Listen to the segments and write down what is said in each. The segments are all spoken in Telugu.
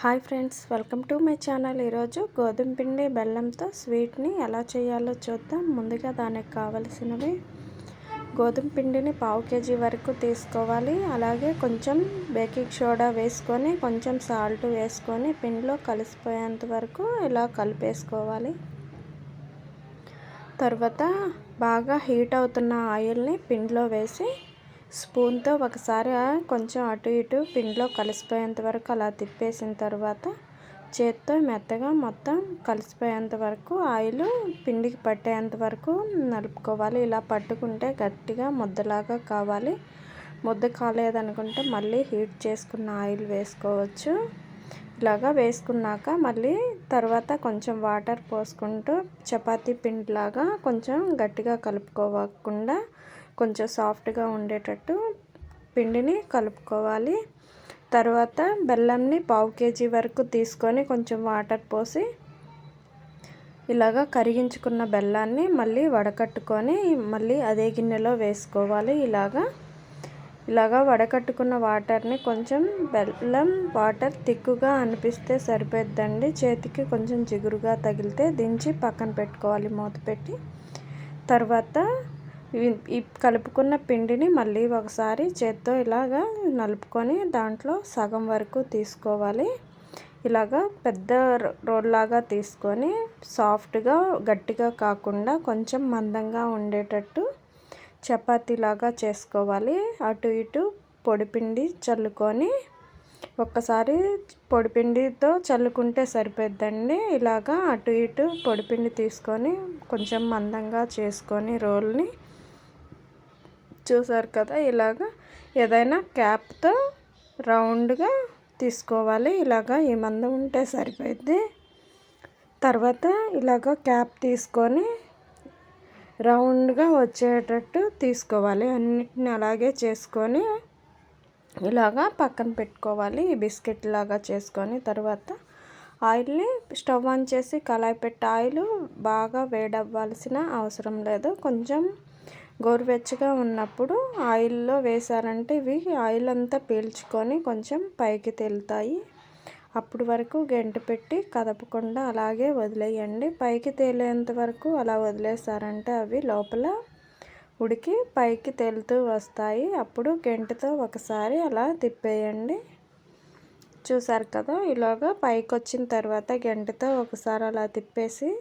Hi friends, welcome to my channel. ఈరోజు గోధుమ పిండి బెల్లంతో స్వీట్ని ఎలా చేయాలో చూద్దాం. ముందుగా దానికి కావలసినవి గోధుమ పిండిని 1/2 kg వరకు తీసుకోవాలి. అలాగే కొంచెం బేకింగ్ సోడా వేసుకొని కొంచెం సాల్ట్ వేసుకొని పిండిలో కలిసిపోయేంత వరకు ఇలా కలిపేసుకోవాలి. తర్వాత బాగా హీట్ అవుతున్న ఆయిల్ని పిండిలో వేసి స్పూన్తో ఒకసారి కొంచెం అటు ఇటు పిండిలో కలిసిపోయేంత వరకు అలా తిప్పేసిన తర్వాత చేత్తో మెత్తగా మొత్తం కలిసిపోయేంత వరకు ఆయిల్ పిండికి పట్టేంత వరకు నలుపుకోవాలి. ఇలా పట్టుకుంటే గట్టిగా ముద్దలాగా కావాలి. ముద్ద కాలేదనుకుంటే మళ్ళీ హీట్ చేసుకున్న ఆయిల్ వేసుకోవచ్చు. ఇలాగా వేసుకున్నాక మళ్ళీ తర్వాత కొంచెం వాటర్ పోసుకుంటూ చపాతీ పిండిలాగా కొంచెం గట్టిగా కలుపుకోకుండా కొంచెం సాఫ్ట్గా ఉండేటట్టు పిండిని కలుపుకోవాలి. తర్వాత బెల్లంని 1/2 kg వరకు తీసుకొని కొంచెం వాటర్ పోసి ఇలాగా కరిగించుకున్న బెల్లాన్ని మళ్ళీ వడకట్టుకొని మళ్ళీ అదే గిన్నెలో వేసుకోవాలి. ఇలాగా వడకట్టుకున్న వాటర్ని కొంచెం బెల్లం వాటర్ తిక్కుగా అనిపిస్తే సరిపోద్దండి. చేతికి కొంచెం జిగురుగా తగిలితే దించి పక్కన పెట్టుకోవాలి మూత పెట్టి. తర్వాత ఈ కలుపుకున్న పిండిని మళ్ళీ ఒకసారి చేత్తో ఇలాగా నలుపుకొని దాంట్లో సగం వరకు తీసుకోవాలి. ఇలాగా పెద్ద రోల్లాగా తీసుకొని సాఫ్ట్గా గట్టిగా కాకుండా కొంచెం మందంగా ఉండేటట్టు చపాతీలాగా చేసుకోవాలి. అటు ఇటు పొడిపిండి చల్లుకొని ఒక్కసారి పొడిపిండితో చల్లుకుంటే సరిపోద్దండి. ఇలాగా అటు ఇటు పొడిపిండి తీసుకొని కొంచెం మందంగా చేసుకొని రోల్ని చూసారు కదా, ఇలాగా ఏదైనా క్యాప్తో రౌండ్గా తీసుకోవాలి. ఇలాగా ఈ మందం ఉంటే సరిపోద్ది. తర్వాత ఇలాగ క్యాప్ తీసుకొని రౌండ్గా వచ్చేటట్టు తీసుకోవాలి. అన్నిటిని అలాగే చేసుకొని ఇలాగా పక్కన పెట్టుకోవాలి. ఈ బిస్కెట్ లాగా చేసుకొని తర్వాత ఆయిల్ని స్టవ్ ఆన్ చేసి కళాయి పెట్టి ఆయిల్ బాగా వేడవ్వాల్సిన అవసరం లేదు. కొంచెం గోరువెచ్చగా ఉన్నప్పుడు ఆయిల్లో వేసారంటే ఇవి ఆయిల్ అంతా పీల్చుకొని కొంచెం పైకి తేలుతాయి. అప్పుడు వరకు గంట పెట్టి కదపకుండా అలాగే వదిలేయండి. పైకి తేలేంత వరకు అలా వదిలేసారంటే అవి లోపల ఉడికి పైకి తేలుతూ వస్తాయి. అప్పుడు గంటతో ఒకసారి అలా తిప్పేయండి. చూసారు కదా, ఇలాగా పైకి వచ్చిన తర్వాత గంటతో ఒకసారి అలా తిప్పేసి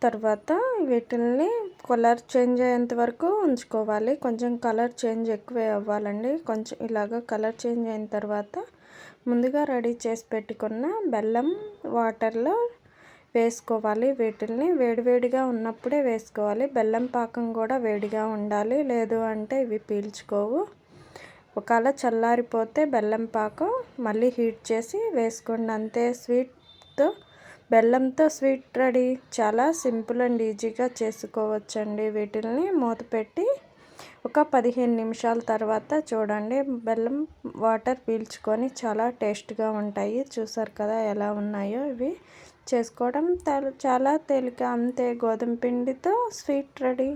తర్వాత వీటిల్ని కలర్ చేంజ్ అయ్యేంత వరకు ఉంచుకోవాలి. కొంచెం కలర్ చేంజ్ ఎక్కువే అవ్వాలండి. కొంచెం ఇలాగ కలర్ చేంజ్ అయిన తర్వాత ముందుగా రెడీ చేసి పెట్టుకున్న బెల్లం వాటర్లో వేసుకోవాలి. వీటిల్ని వేడివేడిగా ఉన్నప్పుడే వేసుకోవాలి. బెల్లం పాకం కూడా వేడిగా ఉండాలి, లేదు అంటే ఇవి పీల్చుకోవు. ఒకవేళ చల్లారిపోతే బెల్లం పాకం మళ్ళీ హీట్ చేసి వేసుకోండి. అంతే, బెల్లంతో స్వీట్ రెడీ. చాలా సింపుల్ అండ్ ఈజీగా చేసుకోవచ్చండి. వీటిల్ని మూత పెట్టి ఒక 15 నిమిషాల తర్వాత చూడండి, బెల్లం వాటర్ పీల్చుకొని చాలా టేస్ట్గా ఉంటాయి. చూసారు కదా ఎలా ఉన్నాయో. ఇవి చేసుకోవడం చాలా తేలిక. అంతే, గోధుమ పిండితో స్వీట్ రెడీ.